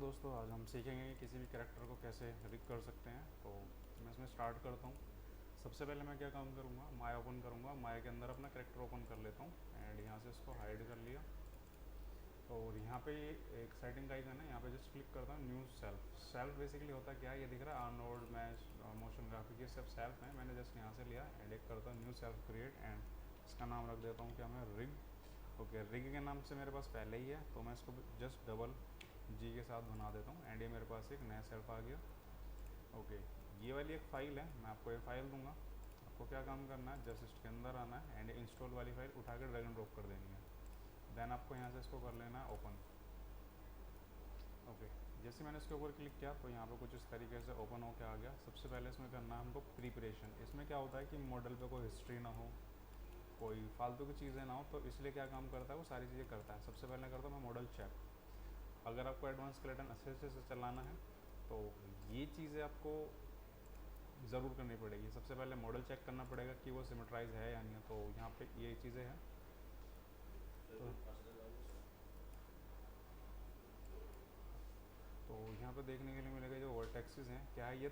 दोस्तों, आज हम सीखेंगे कि किसी भी कैरेक्टर को कैसे रिग कर सकते हैं। तो मैं इसमें स्टार्ट करता हूँ। सबसे पहले मैं क्या काम करूँगा, माया ओपन करूँगा। माया के अंदर अपना कैरेक्टर ओपन कर लेता हूँ एंड यहाँ से इसको हाइड कर लिया। और यहाँ पे एक सेटिंग का आइकन है, यहाँ पे जस्ट क्लिक करता हूँ न्यू सेल्फ। सेल्फ बेसिकली होता क्या है, ये दिख रहा है आर्नोल्ड, मैश, मोशन ग्राफिक, ये सब सेल्फ है। मैंने जस्ट यहाँ से लिया एंड एक करता हूँ न्यू सेल्फ क्रिएट एंड इसका नाम रख देता हूँ क्या, मैं रिग। ओके, रिग के नाम से मेरे पास पहले ही है तो मैं इसको जस्ट डबल जी के साथ बना देता हूँ एंड ये मेरे पास एक नया सेल्फ आ गया। ओके, ये वाली एक फ़ाइल है, मैं आपको ये फ़ाइल दूंगा। आपको क्या काम करना है, जस्ट इसके अंदर आना है एंड इंस्टॉल वाली फ़ाइल उठा कर ड्रैग एंड ड्रॉप कर देनी है। देन आपको यहाँ से इसको कर लेना है ओपन। ओके, जैसे मैंने इसके ऊपर क्लिक किया तो यहाँ पे कुछ इस तरीके से ओपन होकर आ गया। सबसे पहले इसमें करना है हमको प्रिपरेशन। इसमें क्या होता है कि मॉडल पे कोई हिस्ट्री ना हो, कोई फालतू की चीज़ें ना हो, तो इसलिए क्या काम करता है, वो सारी चीज़ें करता है। सबसे पहले करता हूँ मैं मॉडल चेक। अगर आपको एडवांस स्केलेटन अच्छे से चलाना है तो ये चीज़ें आपको ज़रूर करनी पड़ेगी। सबसे पहले मॉडल चेक करना पड़ेगा कि वो सिमेट्राइज है या नहीं है। तो यहाँ पे ये चीज़ें हैं। तो यहाँ पे देखने के लिए मिलेगा जो वर्टेक्सेस हैं क्या है, ये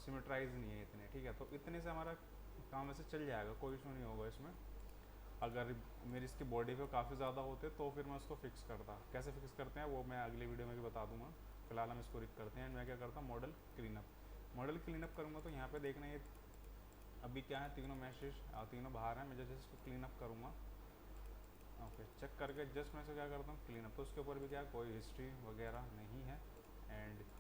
सिमेट्राइज नहीं है इतने, ठीक है। तो इतने से हमारा काम ऐसे चल जाएगा, कोई इशू नहीं होगा इसमें। अगर मेरी इसकी बॉडी पे काफ़ी ज़्यादा होते तो फिर मैं उसको फिक्स करता। कैसे फिक्स करते हैं वो मैं अगली वीडियो में भी बता दूंगा। फिलहाल हम इसको रिक करते हैं एंड मैं क्या करता हूँ, मॉडल क्लीनअप। मॉडल क्लीनअप करूँगा तो यहाँ पे देखना, ये अभी क्या है, तीनों मैसेज तीनों बाहर हैं। मैं जैसे इसको क्लीनअप करूँगा, ओके, चेक करके जस्ट मैं इसे क्या करता हूँ क्लीनअप, तो उसके ऊपर भी क्या है, कोई हिस्ट्री वगैरह नहीं है। एंड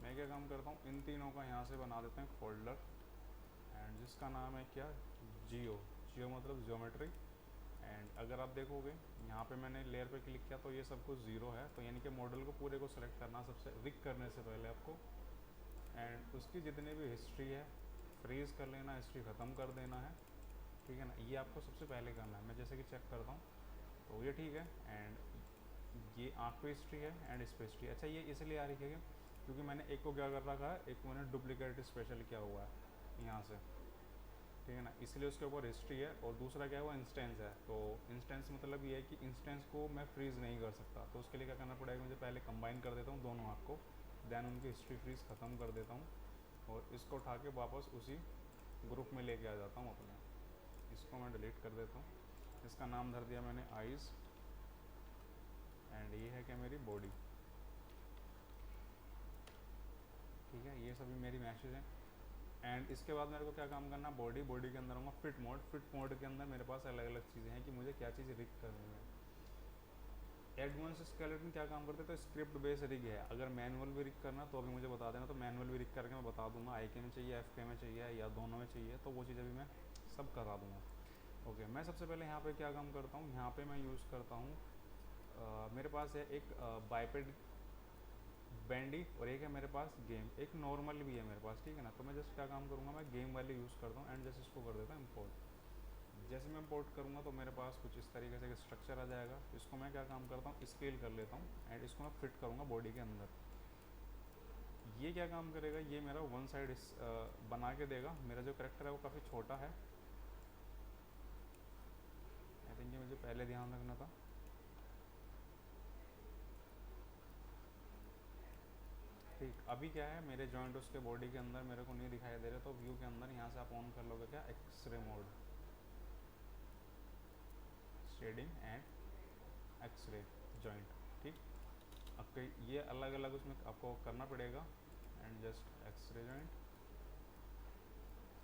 मैं क्या काम करता हूँ, इन तीनों का यहाँ से बना देते हैं फोल्डर एंड जिसका नाम है क्या, जियो। जियो मतलब जियोमेट्री। एंड अगर आप देखोगे यहाँ पे मैंने लेयर पे क्लिक किया तो ये सब कुछ ज़ीरो है। तो यानी कि मॉडल को पूरे को सेलेक्ट करना सबसे रिक करने से पहले आपको, एंड उसकी जितनी भी हिस्ट्री है फ्रीज़ कर लेना, हिस्ट्री ख़त्म कर देना है, ठीक है ना। ये आपको सबसे पहले करना है। मैं जैसे कि चेक करता हूँ तो ये ठीक है। एंड ये आँख पे हिस्ट्री है एंड इस पे हिस्ट्री। अच्छा, ये इसलिए आ रही है क्योंकि मैंने एक को क्या कर रखा है, एक को मैंने डुप्लीकेट स्पेशल किया हुआ है यहाँ से, ठीक है ना, इसलिए उसके ऊपर हिस्ट्री है। और दूसरा क्या है, वो इंस्टेंस है। तो इंस्टेंस मतलब ये है कि इंस्टेंस को मैं फ्रीज़ नहीं कर सकता। तो उसके लिए क्या करना पड़ेगा, मुझे पहले कंबाइन कर देता हूँ दोनों आँख को, देन उनकी हिस्ट्री फ्रीज़ ख़त्म कर देता हूँ और इसको उठा के वापस उसी ग्रुप में लेके आ जाता हूँ अपने। इसको मैं डिलीट कर देता हूँ। इसका नाम धर दिया मैंने आइज़ एंड ये है क्या, मेरी बॉडी, ठीक है। ये सभी मेरी मैसेज हैं। एंड इसके बाद मेरे को क्या काम करना, बॉडी के अंदर होगा फिट मोड। फिट मोड के अंदर मेरे पास अलग अलग चीज़ें हैं कि मुझे क्या चीज़ रिग करनी है। एडवांस स्केलेटन क्या काम करते हैं, तो स्क्रिप्ट बेस रिग है। अगर मैनुअल भी रिग करना तो अभी मुझे बता देना, तो मैनुअल भी रिग करके मैं बता दूंगा। आई के में चाहिए, एफ के में चाहिए या दोनों में चाहिए, तो वो चीज़ अभी मैं सब करा दूंगा। ओके, मैं सबसे पहले यहाँ पे क्या काम करता हूँ, यहाँ पे मैं यूज़ करता हूँ, मेरे पास है एक बाइपेड बैंडी और एक है मेरे पास गेम, एक नॉर्मल भी है मेरे पास, ठीक है ना। तो मैं जस्ट क्या काम करूँगा, मैं गेम वाले यूज़ करता हूँ एंड जस्ट इसको कर देता हूँ इम्पोर्ट। जैसे मैं इम्पोर्ट करूँगा तो मेरे पास कुछ इस तरीके से स्ट्रक्चर आ जाएगा। इसको मैं क्या काम करता हूँ, स्केल कर लेता हूँ एंड इसको मैं फिट करूँगा बॉडी के अंदर। ये क्या काम करेगा, ये मेरा वन साइड बना के देगा। मेरा जो करेक्टर है वो काफ़ी छोटा है, आई थिंक ये मुझे पहले ध्यान रखना था। ठीक, अभी क्या है, मेरे जॉइंट उसके बॉडी के अंदर मेरे को नहीं दिखाई दे रहे। तो व्यू के अंदर यहाँ से आप ऑन कर लोगे क्या, x-ray mode, shading and x-ray joint, ठीक। आपके ये अलग अलग उसमें आपको करना पड़ेगा and just x-ray joint.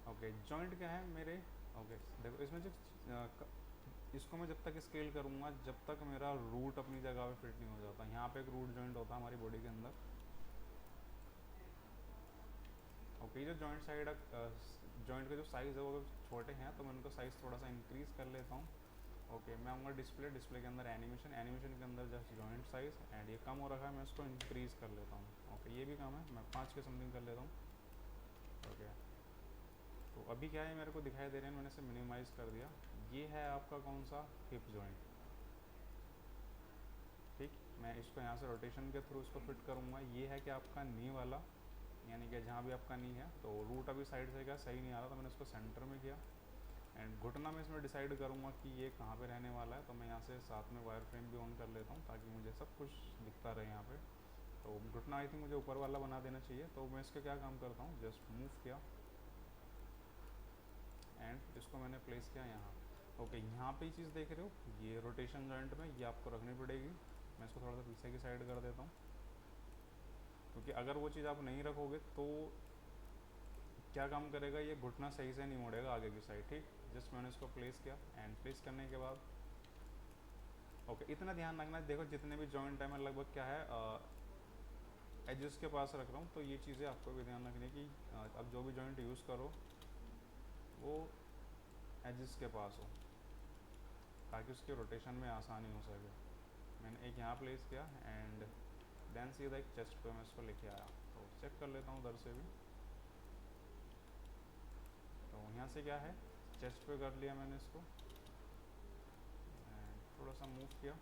Okay, joint क्या है मेरे, ओके देखो इसमें जो इसको मैं जब तक स्केल करूँगा जब तक मेरा रूट अपनी जगह पे फिट नहीं हो जाता। यहाँ पे एक रूट जॉइंट होता है हमारी बॉडी के अंदर। ओके, ये जो जॉइंट साइड जॉइंट के जो साइज़ है वो छोटे हैं, तो मैं उनको साइज़ थोड़ा सा इंक्रीज़ कर लेता हूँ। ओके, मैं आऊँगा डिस्प्ले के अंदर एनिमेशन के अंदर जस्ट जॉइंट साइज़ एंड ये कम हो रखा है, मैं इसको इंक्रीज़ कर लेता हूँ। ओके, ये भी कम है, मैं 5 के समथिंग कर लेता हूँ। ओके, तो अभी क्या है, मेरे को दिखाई दे रहे हैं, मैंने इसे मिनिमाइज़ कर दिया। ये है आपका कौन सा, हिप जॉइंट, ठीक। मैं इसको यहाँ से रोटेशन के थ्रू इसको फिट करूँगा। ये है कि आपका नी वाला, यानी कि जहाँ भी आपका नी है। तो रूट अभी साइड से क्या सही नहीं आ रहा, तो मैंने इसको सेंटर में किया एंड घुटना में इसमें डिसाइड करूँगा कि ये कहाँ पे रहने वाला है, तो मैं यहाँ से साथ में वायर फ्रेम भी ऑन कर लेता हूँ ताकि मुझे सब कुछ दिखता रहे यहाँ पे। तो घुटना आई थिंक मुझे ऊपर वाला बना देना चाहिए, तो मैं इसका क्या काम करता हूँ, जस्ट मूव किया एंड इसको मैंने प्लेस किया यहाँ। ओके, यहाँ पे ये चीज़ देख रहे हो, ये रोटेशन जॉइंट में ये आपको रखनी पड़ेगी। मैं इसको थोड़ा सा पीछे की साइड कर देता हूँ, क्योंकि अगर वो चीज़ आप नहीं रखोगे तो क्या काम करेगा, ये घुटना सही से नहीं मुड़ेगा आगे की साइड। ठीक, जस्ट मैंने इसको प्लेस किया एंड प्लेस करने के बाद ओके, इतना ध्यान रखना है। देखो जितने भी जॉइंट है मैं लगभग क्या है एजेस के पास रख रहा हूँ, तो ये चीज़ें आपको भी ध्यान रखनी है कि अब जो भी जॉइंट यूज़ करो वो एजेस के पास हो ताकि उसके रोटेशन में आसानी हो सके। मैंने एक यहाँ प्लेस किया एंड देन सीधा एक चेस्ट पे मैं इसको लेके आया। तो चेक कर लेता हूँ उधर से भी। तो यहाँ से क्या है, चेस्ट पे कर लिया मैंने इसको एंड थोड़ा सा मूव किया।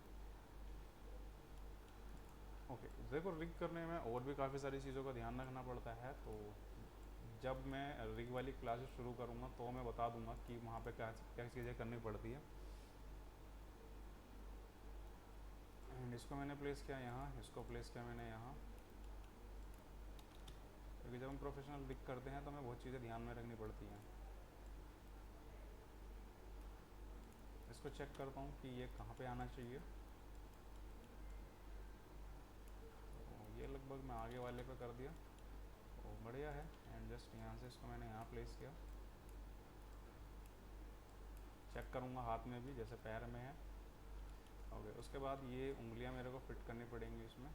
ओके, देखो रिग करने में और भी काफ़ी सारी चीज़ों का ध्यान रखना पड़ता है। तो जब मैं रिग वाली क्लासेस शुरू करूँगा तो मैं बता दूंगा कि वहाँ पे क्या क्या चीज़ें करनी पड़ती है। एंड इसको मैंने प्लेस किया यहाँ, इसको प्लेस किया मैंने यहाँ, क्योंकि जब हम प्रोफेशनल रिग करते हैं तो हमें बहुत चीज़ें ध्यान में रखनी पड़ती हैं। इसको चेक करता हूँ कि ये कहाँ पे आना चाहिए। तो ये लगभग मैं आगे वाले पे कर दिया, तो बढ़िया है। एंड जस्ट यहाँ से इसको मैंने यहाँ प्लेस किया। चेक करूँगा हाथ में भी जैसे पैर में है। ओके, उसके बाद ये उंगलियाँ मेरे को फिट करनी पड़ेंगी इसमें।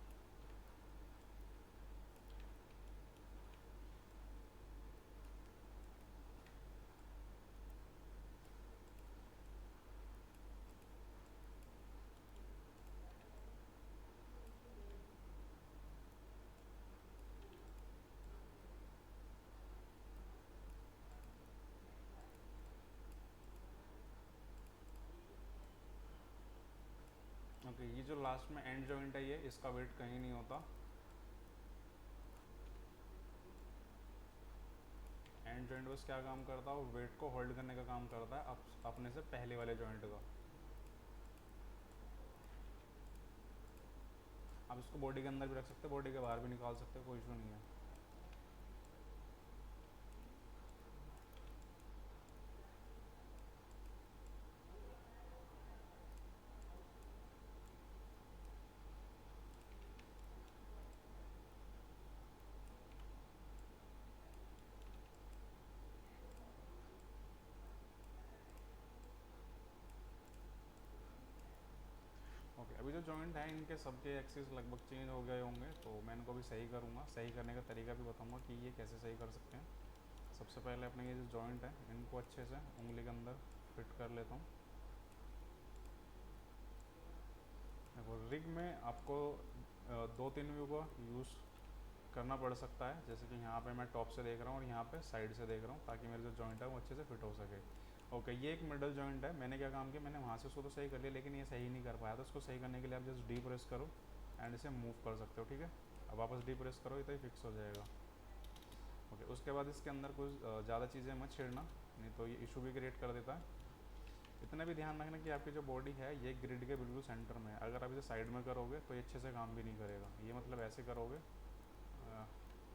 ओके, ये जो लास्ट में एंड जॉइंट है ये इसका वेट कहीं नहीं होता। एंड जॉइंट बस क्या काम करता है, वो वेट को होल्ड करने का काम करता है अपने से पहले वाले जॉइंट का। आप इसको बॉडी के अंदर भी रख सकते हो, बॉडी के बाहर भी निकाल सकते हो, कोई इशू नहीं है। ओके, अभी जो जॉइंट है इनके सबके एक्सिस लगभग चेंज हो गए होंगे, तो मैं इनको भी सही करूँगा। सही करने का तरीका भी बताऊँगा कि ये कैसे सही कर सकते हैं। सबसे पहले अपने ये जो जॉइंट है इनको अच्छे से उंगली के अंदर फिट कर लेता हूँ। देखो रिग में आपको 2-3 व्यू का यूज़ करना पड़ सकता है, जैसे कि यहाँ पे मैं टॉप से देख रहा हूँ और यहाँ पे साइड से देख रहा हूँ, ताकि मेरे जो जॉइंट है वो अच्छे से फिट हो सके। ओके, ये एक मिडल जॉइंट है। मैंने क्या काम किया, मैंने वहाँ से उसको तो सही कर लिया, लेकिन ये सही नहीं कर पाया। तो इसको सही करने के लिए आप जस्ट डी प्रेस करो एंड इसे मूव कर सकते हो। ठीक है, अब वापस डी प्रेस करो, तो ये फिक्स हो जाएगा। ओके, उसके बाद इसके अंदर कुछ ज़्यादा चीज़ें मत छेड़ना, नहीं तो ये इशू भी क्रिएट कर देता है। इतना भी ध्यान रखना कि आपकी जो बॉडी है ये ग्रिड के बिल्कुल सेंटर में है। अगर आप इसे साइड में करोगे तो ये अच्छे से काम भी नहीं करेगा। ये मतलब ऐसे करोगे,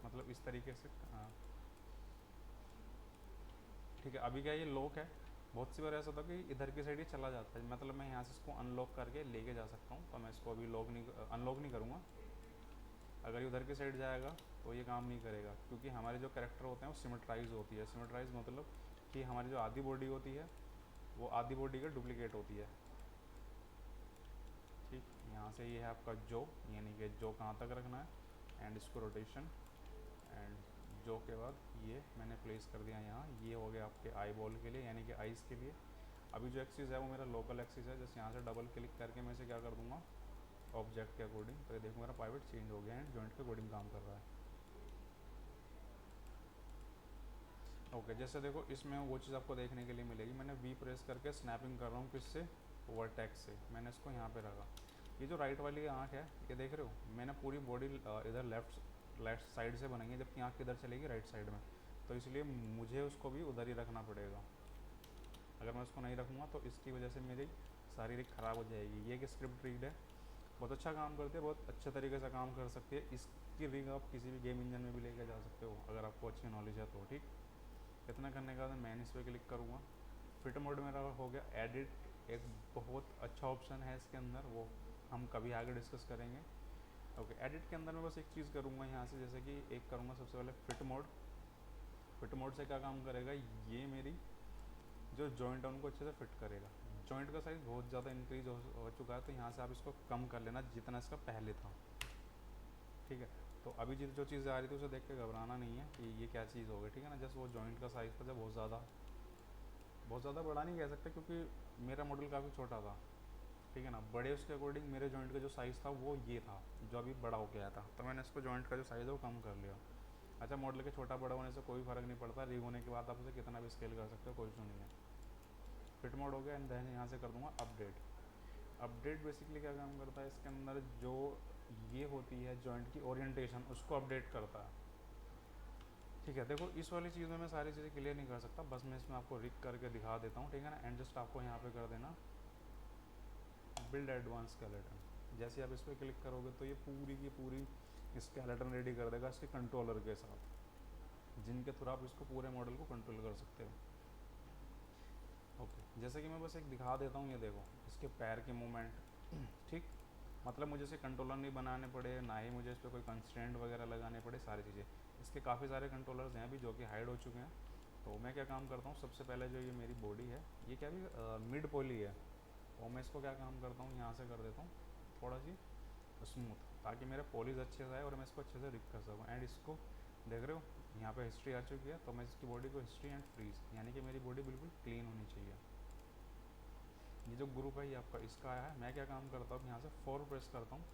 मतलब इस तरीके से। ठीक है, अभी क्या ये लॉक है, बहुत सी बार ऐसा होता है कि इधर की साइड ये चला जाता है, मतलब मैं यहाँ से इसको अनलॉक करके लेके जा सकता हूँ। तो मैं इसको अभी अनलॉक नहीं करूँगा। अगर ये उधर की साइड जाएगा तो ये काम नहीं करेगा, क्योंकि हमारे जो कैरेक्टर होते हैं वो सिमेट्राइज होती है। सिमेट्राइज मतलब कि हमारी जो आधी बॉडी होती है वो आधी बॉडी का डुप्लीकेट होती है। ठीक, यहाँ से ये है आपका जो, यानी कि जो कहाँ तक रखना है एंड इसको रोटेशन एंड जो के बाद ये मैंने प्लेस कर दिया यहाँ। ये हो गया आपके आई बॉल के लिए, यानी कि आइज़ के लिए। अभी जो एक्सिस है वो मेरा लोकल एक्सिस है। जैसे यहाँ से डबल क्लिक करके मैं इसे क्या कर दूँगा ऑब्जेक्ट के अकॉर्डिंग, तो ये देखो मेरा पाइवट चेंज हो गया एंड जॉइंट के अकॉर्डिंग काम कर रहा है। ओके, जैसे देखो इसमें वो चीज़ आपको देखने के लिए मिलेगी। मैंने वी प्रेस करके स्नैपिंग कर रहा हूँ किससे, वर्टेक्स से। मैंने इसको यहाँ पे रखा। ये जो राइट वाली आँख है ये देख रहे हो, मैंने पूरी बॉडी इधर लेफ्ट साइड से बनाई है, जबकि आँख किधर चलेगी, राइट साइड में। तो इसलिए मुझे उसको भी उधर ही रखना पड़ेगा। अगर मैं उसको नहीं रखूँगा तो इसकी वजह से मेरी सारी रिग ख़राब हो जाएगी। ये एक स्क्रिप्ट रिग है, बहुत अच्छा काम करती है, बहुत अच्छे तरीके से काम कर सकती है। इसकी रिग आप किसी भी गेम इंजन में भी लेके जा सकते हो अगर आपको अच्छी नॉलेज है तो। ठीक, इतना करने के बाद मैं इस पर क्लिक करूँगा। फिट मोड मेरा हो गया। एडिट एक बहुत अच्छा ऑप्शन है इसके अंदर, वो हम कभी आगे डिस्कस करेंगे। ओके, एडिट के अंदर मैं बस एक चीज़ करूँगा यहाँ से, जैसे कि एक करूँगा सबसे पहले फिट मोड। फिट मोड से क्या काम करेगा, ये मेरी जो जॉइंट है उनको अच्छे से फिट करेगा। जॉइंट का साइज़ बहुत ज़्यादा इंक्रीज हो चुका है, तो यहाँ से आप इसको कम कर लेना जितना इसका पहले था। ठीक है, तो अभी जो चीज़ आ रही थी उसे देख के घबराना नहीं है कि ये क्या चीज़ हो गई। ठीक है ना, जस्ट वो जॉइंट का साइज़ था जब बहुत ज़्यादा बड़ा नहीं कह सकते क्योंकि मेरा मॉडल काफ़ी छोटा था। ठीक है ना, बड़े उसके अकॉर्डिंग मेरे जॉइंट का जो साइज़ था वो ये था, जो अभी बड़ा हो गया था, तो मैंने इसको जॉइंट का जो साइज़ है वो कम कर लिया। अच्छा, मॉडल के छोटा बड़ा होने से कोई फ़र्क नहीं पड़ता, रिग होने के बाद आप उसे कितना भी स्केल कर सकते हो, कोई इशू नहीं है। फिट मोड हो गया एंड देन यहाँ से कर दूँगा अपडेट। अपडेट बेसिकली क्या काम करता है, इसके अंदर जो ये होती है जॉइंट की ओरिएंटेशन, उसको अपडेट करता है। ठीक है, देखो इस वाली चीज़ में मैं सारी चीज़ें क्लियर नहीं कर सकता, बस मैं इसमें आपको रिग करके दिखा देता हूँ। ठीक है ना, एंड जस्ट आपको यहाँ पे कर देना बिल्ड एडवांस स्केलेटन। जैसे आप इस पर क्लिक करोगे तो ये पूरी की पूरी स्केलेटन रेडी कर देगा इसके कंट्रोलर के साथ, जिनके थ्रू आप इसको पूरे मॉडल को कंट्रोल कर सकते हो। ओके, जैसे कि मैं बस एक दिखा देता हूँ, ये देखो इसके पैर के मूवमेंट। ठीक, मतलब मुझे इसे कंट्रोलर नहीं बनाने पड़े, ना ही मुझे इस पर कोई कंस्ट्रेंट वगैरह लगाने पड़े, सारी चीज़ें। इसके काफ़ी सारे कंट्रोलर्स हैं अभी जो कि हाइड हो चुके हैं। तो मैं क्या काम करता हूँ, सबसे पहले जो ये मेरी बॉडी है, ये क्या भी मिड पॉली है, और मैं इसको क्या काम करता हूँ, यहाँ से कर देता हूँ थोड़ा सी स्मूथ, ताकि मेरा पॉलिश अच्छे से आए और मैं इसको अच्छे से रिग कर सकूँ। एंड इसको देख रहे हो, यहाँ पे हिस्ट्री आ चुकी है, तो मैं इसकी बॉडी को हिस्ट्री एंड फ्रीज, यानी कि मेरी बॉडी बिल्कुल क्लीन होनी चाहिए। ये जो ग्रुप है ये आपका इसका आया है। मैं क्या काम करता हूँ, यहाँ से 4 प्रेस करता हूँ।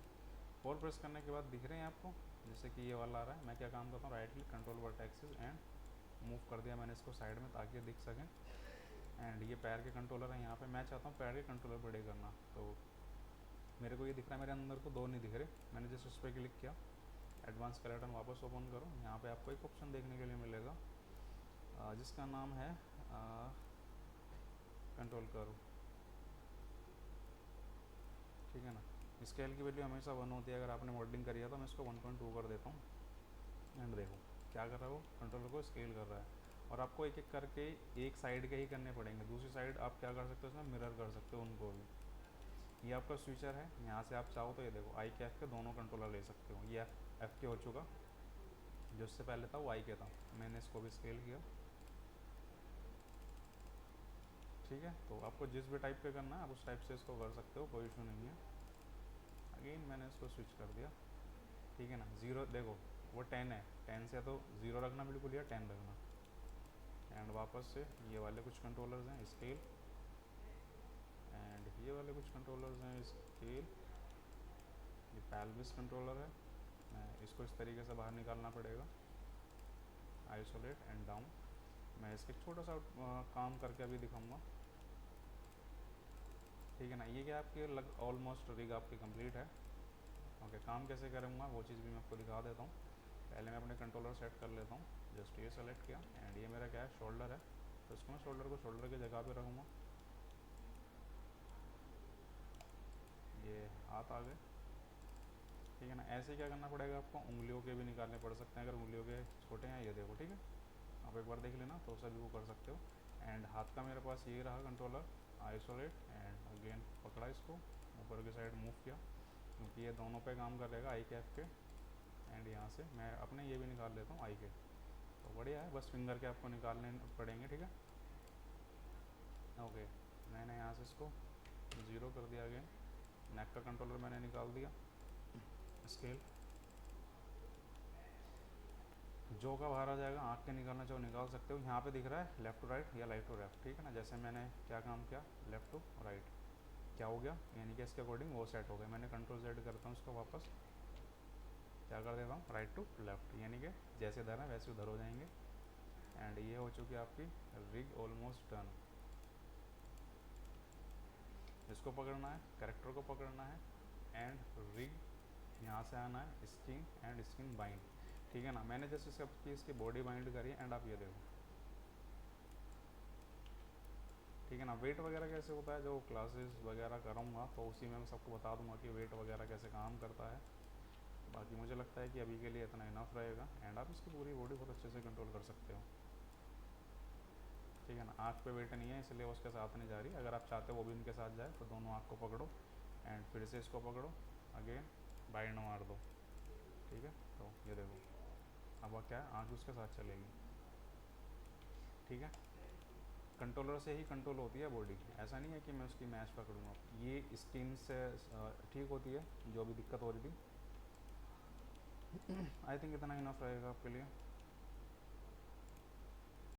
4 प्रेस करने के बाद दिख रहे हैं आपको, जैसे कि ये वाला आ रहा है। मैं क्या काम करता हूँ, right click control vertexes and move कर दिया मैंने इसको साइड में ताकि दिख सकें। एंड ये पैर के कंट्रोलर है, यहाँ पे मैं चाहता हूँ पैर के कंट्रोलर बड़े करना, तो मेरे को ये दिख रहा है, मेरे अंदर को 2 नहीं दिख रहे। मैंने जस्ट उस पर क्लिक किया, एडवांस स्केलेटन वापस ओपन करो। यहाँ पे आपको एक ऑप्शन देखने के लिए मिलेगा जिसका नाम है कंट्रोल करो। ठीक है ना, स्केल की वैल्यू हमेशा 1 होती है, अगर आपने मॉडलिंग करी है तो मैं इसको 1.2 कर देता हूँ। एंड देखो क्या कर रहा है, वो कंट्रोलर को स्केल कर रहा है। और आपको एक एक करके एक साइड के ही करने पड़ेंगे, दूसरी साइड आप क्या कर सकते हो, इसमें मिरर कर सकते हो उनको भी। ये आपका स्विचर है, यहाँ से आप चाहो तो ये देखो आई के एफ के दोनों कंट्रोलर ले सकते हो। ये एफ के हो चुका, जो इससे पहले था वो आई के था, मैंने इसको भी स्केल किया। ठीक है, तो आपको जिस भी टाइप पे करना है आप उस टाइप से इसको कर सकते हो, कोई इशू नहीं है। अगेन मैंने इसको स्विच कर दिया। ठीक है ना, 0 देखो वो 10 है, 10 से तो 0 रखना बिल्कुल, या 10 रखना। एंड वापस से ये वाले कुछ कंट्रोलर्स हैं स्केल, एंड ये वाले कुछ कंट्रोलर्स हैं स्केल। ये पेल्विस कंट्रोलर है, इसको इस तरीके से बाहर निकालना पड़ेगा, आइसोलेट एंड डाउन। मैं इसके छोटा सा काम करके अभी दिखाऊंगा। ठीक है ना, ये क्या आपके ऑलमोस्ट रिग आपकी कंप्लीट है। ओके, काम कैसे करूँगा वो चीज़ भी मैं आपको दिखा देता हूँ। पहले मैं अपने कंट्रोलर सेट कर लेता हूँ, जस्ट ये सेलेक्ट किया, एंड ये मेरा क्या है, शोल्डर है, तो इसको मैं शोल्डर को शोल्डर की जगह पे रखूँगा। ये हाथ आ गए। ठीक है ना, ऐसे क्या करना पड़ेगा आपको, उंगलियों के भी निकालने पड़ सकते हैं अगर उंगलियों के छोटे हैं। ये देखो, ठीक है, आप एक बार देख लेना तो सभी वो कर सकते हो। एंड हाथ का मेरे पास ये रहा कंट्रोलर, आइसोलेट, एंड अगेन पकड़ा इसको, ऊपर की साइड मूव किया, क्योंकि ये दोनों पे काम कर रहेगा आई के एफ के। एंड यहाँ से मैं अपने ये भी निकाल लेता हूँ आई के, तो बढ़िया है, बस फिंगर के आपको निकालने पड़ेंगे। ठीक है, ओके, मैंने यहाँ से इसको 0 कर दिया। अगेन नेक का कंट्रोलर मैंने निकाल दिया, स्केल जो का बाहर आ जाएगा, आँख के निकालना चाहो निकाल सकते हो। यहाँ पे दिख रहा है लेफ़्ट टू राइट या राइट टू लेफ्ट। ठीक है ना, जैसे मैंने क्या काम किया, लेफ़्ट टू राइट, क्या हो गया, यानी कि इसके अकॉर्डिंग वो सेट हो गया। मैंने कंट्रोल Z करता हूँ उसको वापस, क्या कर देता हूँ, राइट टू लेफ्ट, यानी कि जैसे इधर है वैसे उधर हो जाएंगे। एंड ये हो चुकी है आपकी रिग ऑलमोस्ट डन। इसको पकड़ना है, करेक्टर को पकड़ना है, एंड रिग यहाँ से आना है, स्किन एंड स्किन बाइंड। ठीक है ना, मैंने जैसे इसकी बॉडी बाइंड करी, एंड आप ये देखो, ठीक है ना। वेट वगैरह कैसे होता है, जो क्लासेस वगैरह करूँगा तो उसी में मैं सबको बता दूंगा कि वेट वगैरह कैसे काम करता है। बाकी मुझे लगता है कि अभी के लिए इतना इनफ रहेगा, एंड आप इसकी पूरी बॉडी बहुत अच्छे से कंट्रोल कर सकते हो। ठीक है ना। आँख पे वेट नहीं है इसलिए वो उसके साथ नहीं जा रही। अगर आप चाहते हो वो भी उनके साथ जाए तो दोनों आँख को पकड़ो एंड फिर से इसको पकड़ो, अगेन बाइंड मार दो। ठीक है, तो ये देखो अब वह क्या है, आँख उसके साथ चलेगी। ठीक है, कंट्रोलर से ही कंट्रोल होती है बॉडी, ऐसा नहीं है कि मैं उसकी मैच पकड़ूंगा। ये स्किन से ठीक होती है जो भी दिक्कत हो रही थी। आई थिंक इतना इनफ रहेगा आपके लिए।